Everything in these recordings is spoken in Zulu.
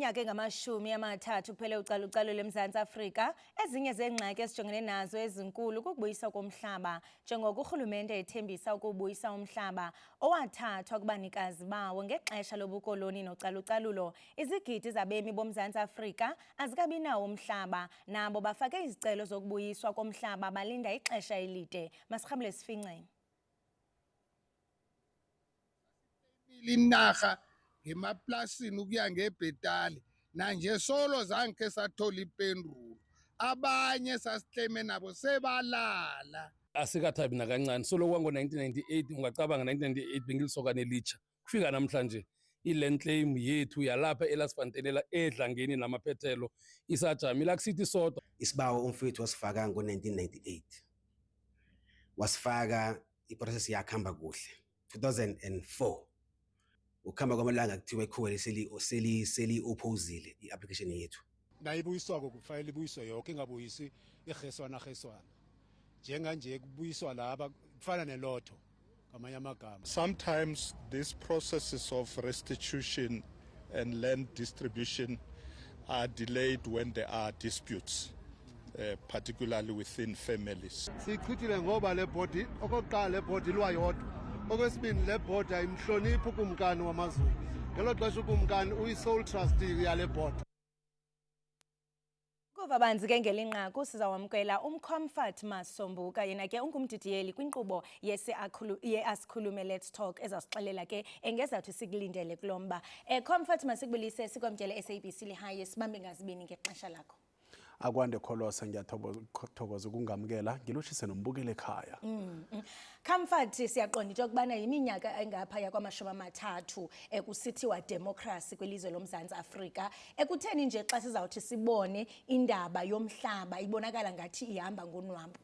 Iminyaka engamashumi amathathu kuphele ucalucalulo eMzantsi Afrika, ezinye zeengxaki esijongene nazo ezinkulu kukubuyiswa komhlaba, njengoko urhulumente ethembisa ukubuyisa umhlaba owathathwa kubanikazi bawo ngexesha lobukoloni nocalucalulo. Izigidi zabemi boMzantsi Afrika azikabi nawo umhlaba, nabo bafake izicelo zokubuyiswa komhlaba balinda ixesha elide. Masirhamle Sifinceni. Linarha ngemaplasini ukuya ngebhetali nanje solo zange sathola ipendulo, abanye sasihleme nabo sebalala. Asikathabi nakancane solo kwango-1998 ungacabanga 1998 bengilisokane elitsha kufika namhlanje i-land claim yethu yalapha eLasfantelela edlangeni namaphethelo isajamile akusithi sodwa. Isibawo umfowethu wasifaka ngo-1998 wasifaka iprocess yakhamba kuhle 2004 ukhamba kwamalanga kuthiwa ikhuwele seli-opposile i-application yethu. Nayibuyiswako kufanele ibuyiswe yonke, ingabuyisi igeswana njenganje kubuyiswa laba kufana nelotho ngamanye amagama. Sometimes these processes of restitution and land distribution are delayed when there are disputes, particularly within families. Sichithile ngoba le body okokuqala le body lwayodwa, okwesibini le body ayimhloniphi ukumkani wamaZulu, ngelo xesha ukumkani uyi-sole trustee yale body. Kuva banzi ke ngelinqaku sizawamkela uMcomfort Masombuka, yena ke ungumdidiyeli kwinkqubo ye-Asikhulume Let's Talk ezasixelela ke engezathu sikulindele kulomba. Comfort, masikubulise sikwamkele SABC lihaye sibambe ngazibini ngexesha lakho. Akwande Kholosa, ngiyathokoza ukungamkela ngiloshise nombukele ekhaya. Comfort, siyaqonda into yokubana yiminyaka engaphaya kwamashumi amathathu kusithiwa democracy kwilizwe lomzantsi Afrika. Ekutheni nje xa sizawuthi sibone indaba yomhlaba ibonakala ngathi ihamba ngonwambo?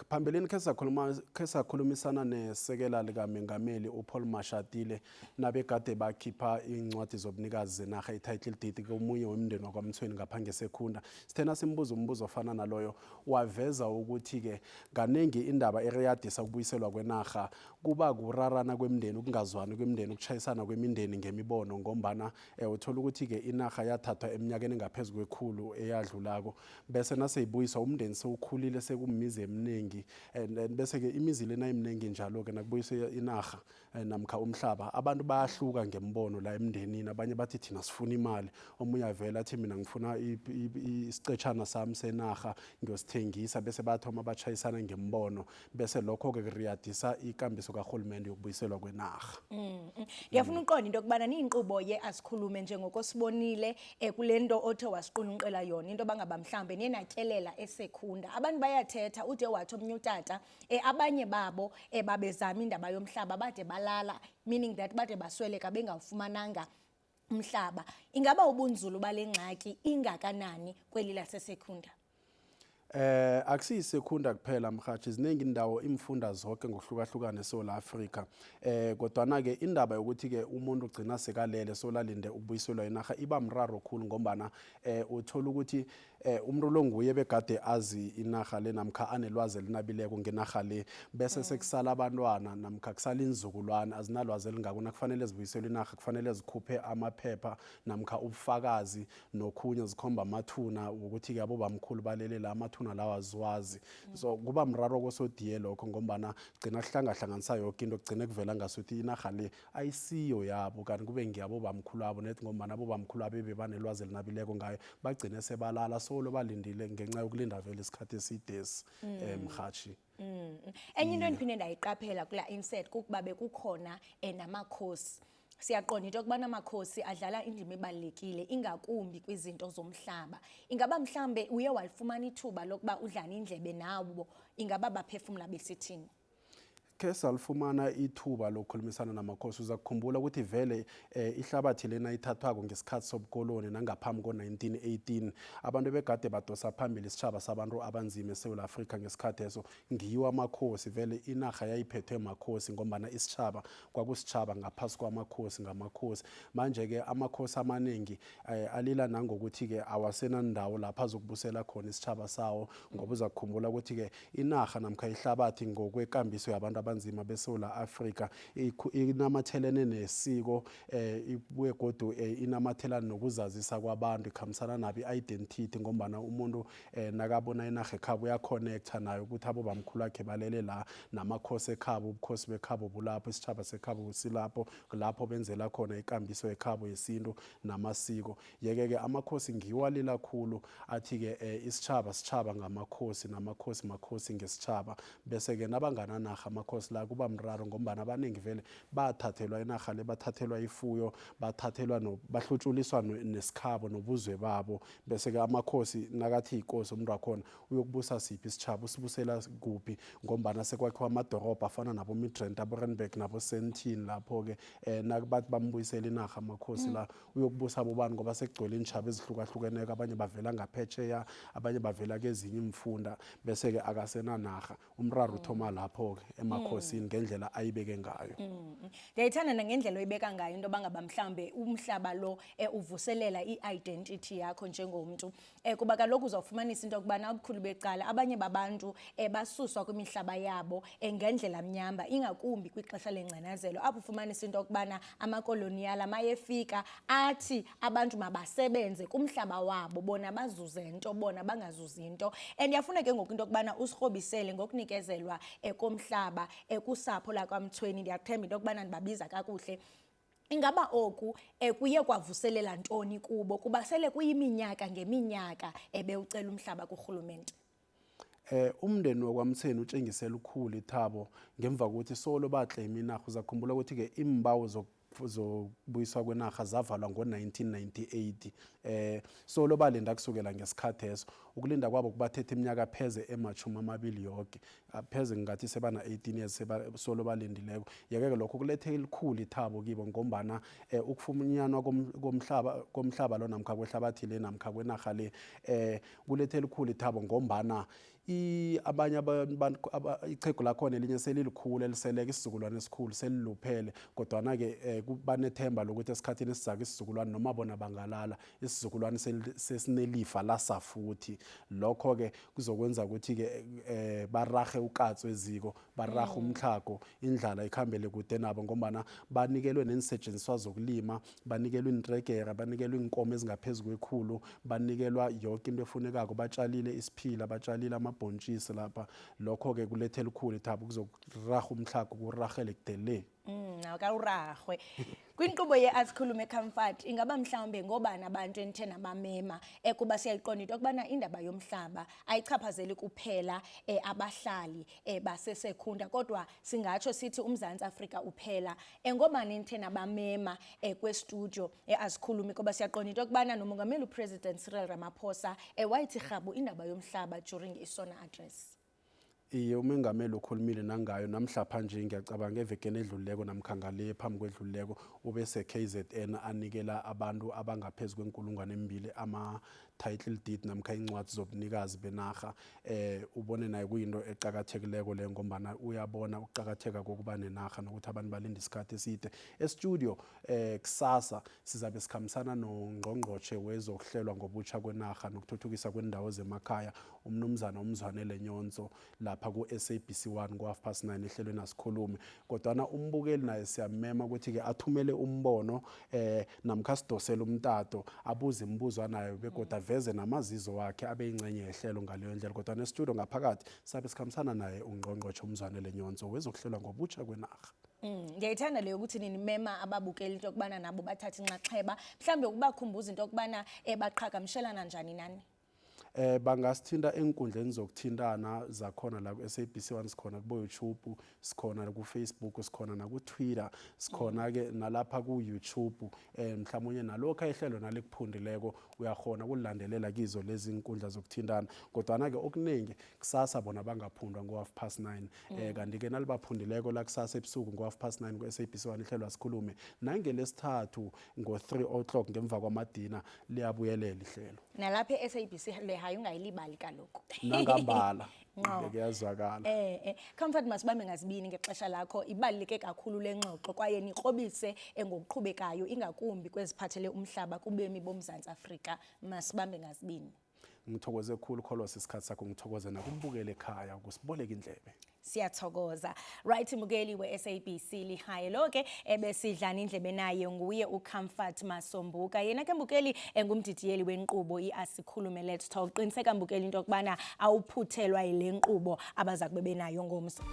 Phambilini ke sakhulumisana nesekela likaMengameli uPaul Mashatile nabekade bakhipha incwadi zobunikazi zenarha i-title deed komunye wemndeni wakwaMthweni ngaphange sekhunda. Sithena simbuza umbuzo ofana naloyo, waveza ukuthi ke kanengi indaba eriyadisa ukubuyiselwa kwenarha kuba kurarana kwemndeni, ukungazwani kwemndeni, ukuchayisana kwemindeni ngemibono, ngombana uthola ukuthi ke inarha yathathwa eminyakeni engaphezulu kwekhulu eyadlulako, bese naseyibuyiswa umndeni sewukhulile sekumizi eminingi, bese ke imizi lena eminingi njalo ke nakubuyiswa inarha namkha umhlaba abantu bayahluka ngembono la emndenini. Abanye bathi thina sifuna imali, omunye avela athi mina ngifuna isicetshana sami senarha ngiyosithengisa, bese bathoma bachayisana ngembono, bese lokho ke kuriyadisa ikambiso karhulumente yokubuyiselwa kwenarha. Ngiyafuna uqonda into yokubana niyinkqubo ye-Asikhulume njengokosibonile kulento othe wasiqulunqela yona, into bangaba mhlambe niyenatyelela esekhunda. Abantu bayathetha ude wathi omnye utata abanye babo babezama indaba yomhlaba bade balala, meaning that bade basweleka bengawufumananga umhlaba. Ingaba ubunzulu bale ngxaki ingakanani kweli lasesekhunda? Akusiyisekhunda kuphela mhathi, ziningi indawo imfunda zonke ngokuhlukahlukana eSouth Africa. Kodwana ke indaba yokuthi ke umuntu ugcina sekalele solalinde ukubuyiselwa inarha iba mraro khulu, ngombana uthola ukuthi umuntu lo nguye begade azi inarha le namkha anelwazi elinabileko ngenarha le, bese sekusala abantwana namkha kusala inzukulwane azinalwazi elingako. Kufanele zibuyiselwe inarha, kufanele zikhuphe amaphepha namkha ubufakazi nokhunye zikhomba amathuna ukuthi ke abobamkhulu balele la amathuna lawa azwazi. So kuba mraro kosodiye lokho, ngombana gcina kuhlangahlanganisa yonke into, kugcine kuvela ngasuthi inarha le ayisiyo yabo kanti kube ngiyabo bamkhulu abo, nethi ngombana abobamkhulu abebe banelwazi elinabileko ngayo bagcine sebalala solo balindile ngenxa yokulinda vele isikhathi esidesi mhathi. Enye into endiphinde ndayiqaphela kula insert kukuba bekukhona namakhosi. Siyaqonda into yokubana amakhosi adlala indima ebalulekile ingakumbi kwizinto zomhlaba. Ingaba mhlambe uye walifumana ithuba lokuba udlane indlebe nawo, ingaba baphefumula besithini? Ke salifumana ithuba lokukhulumisana namakhosi. Uza kukhumbula ukuthi vele ihlabathi lena ithathwako ngesikhathi sobukoloni nangaphambi ko-1918 abantu begade badosa phambili isitjhaba sabantu abanzima eSouth Africa ngesikhathi eso ngiwo amakhosi. Vele inarha yayiphethwe makhosi ngombana isitjhaba kwakusitjhaba ngaphasi kwamakhosi ngamakhosi. Manje ke amakhosi amaningi alila nangokuthi ke awasenandawo lapha azokubusela khona isitjhaba sawo, ngoba uza kukhumbula ukuthi ke inarha namkha ihlabathi ngokwekambiso yabantu abanzima beSouth Africa inamathelene nesiko ibuye godu inamathelane nokuzazisa kwabantu ikhambisana nabo i-identity ngombana umuntu nakabona inarha ekhabo uyaconnecta nayo ukuthi abo bamkhulu akhe balele la namakhosi ekhabo ubukhosi bekhabo bulapho isitjhaba sekhabo silapho lapho benzela khona ikambiso ekhabo yesintu namasiko yeke-ke amakhosi ngiwalila khulu athi-ke isitjhaba ngamakhosi namakhosi makhosi ngesitjhaba bese-ke nabangananarha amakhosi la kuba mraro ngombana abaningi vele bathathelwa inarha le bathathelwa ifuyo bahlutshuliswa nesikhabo nobuzwe babo bese-ke amakhosi nakathi yikosi umuntu wakhona uyokubusa siphi isitjhaba usibusela kuphi ngombana sekwakhiwa amadorobha afana nabo-Midrand abo-Randburg nabo-Sandton lapho-ke nakubathi bambuyisela inarha amakhosi la uyokubusa abobani ngoba sekugcwele iintjhaba ezihlukahlukeneko abanye bavela ngaphetsheya abanye bavela kezinye imfunda bese-ke akasenanarha umraro uthoma lapho-ke emakhosini ngendlela ayibeke ngayo. Ndiyayithanda nangendlela oyibeka ngayo into bangaba mhlambe umhlaba lo uvuselela i-identity yakho njengomuntu kuba kaloku uzawufumanisa into yokubana ubukhulu becala abanye babantu basuswa kwimihlaba yabo ngendlela mnyamba ingakumbi kwixesha lengcinezelo apho ufumanisa into yokubana amakoloniyali amayefika athi abantu mabasebenze kumhlaba wabo bona bazuze nto bona bangazuzi nto and yafuna ke ngoku into yokubana usirhobisele ngokunikezelwa komhlaba kusapho lakwaMthweni ndiyathemba into yokubana ndibabiza kakuhle. Ingaba oku kuye kwavuselela ntoni kubo kuba sele kuyiminyaka ngeminyaka ebewucela umhlaba kurhulumente? Umndeni wakwaMthweni utshengisela ukhulu ithabo ngemva kokuthi solo baclaim inarha uzakhumbula ukuthi-ke imbawo zokubuyiswa kwenarha zavalwa ngo-1998 solo balinda kusukela ngesikhathi eso ukulinda kwabo kubathethe iminyaka pheze ema-20 yonke pheze ngingathi sebana-18 years solo balindileko yeke-ke lokho kulethe elikhulu ithabo kibo ngombana ukufunyanwa komhlaba lo namkha kwehlabathi le namkha kwenarha le kulethe elikhulu ithabo ngombana abanye ichegu lakhona elinye selilikhulu eliseleka isizukulwane esikhulu seliluphele kodwana-ke banethemba lokuthi esikhathini esizako isizukulwane noma bona bangalala isizukulwane sesinelifa lasafuthi lokho-ke kuzokwenza ukuthi-ke barahe ukatso eziko barahe umtlhago indlala ikhambele kude nabo ngombana banikelwe neensetshenziswa zokulima banikelwe iintregera banikelwe iinkomo ezingaphezu kwekhulu banikelwa yoke into efunekako batshalile isiphila batshalile amabhontshisi lapha lokho-ke kulethe elikhulu ithabo kuzokuraha umtlhago kurahele kudele Awukarahwe kwinkqubo ye-Asikhulume Comfort ingaba mhlawumbe ngobani abantu enithe nabamema kuba siyayiqonda into yokubana indaba yomhlaba ayichaphazeli kuphela abahlali baseSekhunda kodwa singatsho sithi uMzantsi Afrika uphela ngobani enithe nabamema kwestudio Asikhulume kuba siyaqonda into yokubana nomongameli uPresident Cyril Ramaphosa wayithi rhabu indaba yomhlaba during isona address. Iye umengameli ukhulumile nangayo namhlapha nje ngiyacabanga evekeni edlulileko namkhangale phambi kwedlulileko ubese KZN anikela abantu abangaphezulu kwenkulungwane 2 ama-title deed namkha incwadi zobunikazi benarha ubone naye kuyinto eqakathekileko le ngombana uyabona ukuqakatheka kokuba nenarha nokuthi abantu balinde isikhathi eside estudio kusasa sizabe sikhambisana nongqongqotshe wezokuhlelwa ngobutsha kwenarha nokuthuthukisa kwendawo zemakhaya umnumzana uMzwanele Nyonso lapha ku-SABC 1 ngo-9:30 ehlelweni Asikhulume kodwana umbukeli naye siyamema ukuthi-ke athumele umbono namkha sidosele umtato abuze imibuzo nayo begoda veze namazizo wakhe abe yingcenye yehlelo ngaleyo ndlela kodwana estudio ngaphakathi sabe sikhambisana naye ungqongqotshe uMzwanele Nyonso wezokuhlelwa ngobutsha kwenarha. Ngiyayithanda leyo ukuthi nini mema ababukeli into yokubana nabo bathatha inxaxheba mhlambe ukubakhumbuza into yokubana baqhagamshelana njani nani? Bangasithinta enkundleni zokuthintana zakhona la ku-SABC 1 sikhona kubo-YouTube sikhona ku-Facebook sikhona naku-Twitter sikhona-ke nalapha ku-YouTube mhlawumnye nalokho ihlelo nalikuphundileko uyakhona ukulilandelela kizo lezi nkundla zokuthintana kodwana-ke okuningi kusasa bona bangaphundwa ngo-9:30 kanti-ke nalibaphundileko la kusasa ebusuku ngo-9:30 ku-SABC 1 ihlelo Asikhulume nangelesithathu ngo-3:00 ngemva kwamadina liyabuyelela ihlelo nalapha e-SABC le hayi ungayilibali kaloku nangambala kuyazwakala. Comfort masibambe ngazibini ngexesha lakho ibaluleke kakhulu lengxoxo kwaye nikrobise ngokuqhubekayo ingakumbi kweziphathele umhlaba kubemi boMzantsi Afrika masibambe ngazibini. ngithokoze khulu Kholos isikhathi sakho ngithokoze nakumbukele ekhaya ukusiboleka indlebe. Siyathokoza. Right mbukeli we-SABC lihaye loke ebesidlana indlebe naye nguye uComfort Masombuka. Yena ke mbukeli engumdidiyeli wenkqubo iAsikhulume Let's Talk. Qiniseka mbukeli into yokubana awuphuthelwa yile nkqubo abaza kube benayo ngomso.